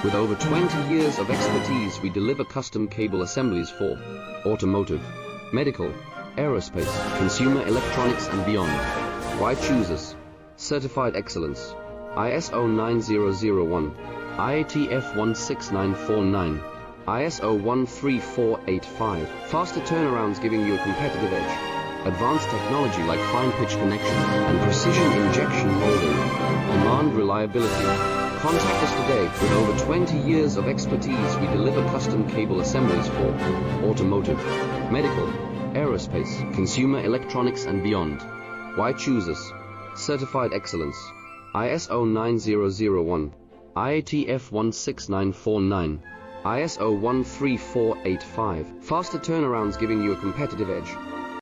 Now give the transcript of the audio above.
With over 20 years of expertise, we deliver custom cable assemblies for automotive, medical, aerospace, consumer electronics and beyond. Why choose us? Certified excellence. ISO 9001, IATF 16949, ISO 13485. Faster turnarounds giving you a competitive edge. Advanced technology like fine pitch connection and precision injection molding. Demand reliability. Contact us today. With over 20 years of expertise, we deliver custom cable assemblies for automotive, medical, aerospace, consumer electronics and beyond. Why choose us? Certified excellence. ISO 9001, IATF 16949, ISO 13485. Faster turnarounds giving you a competitive edge.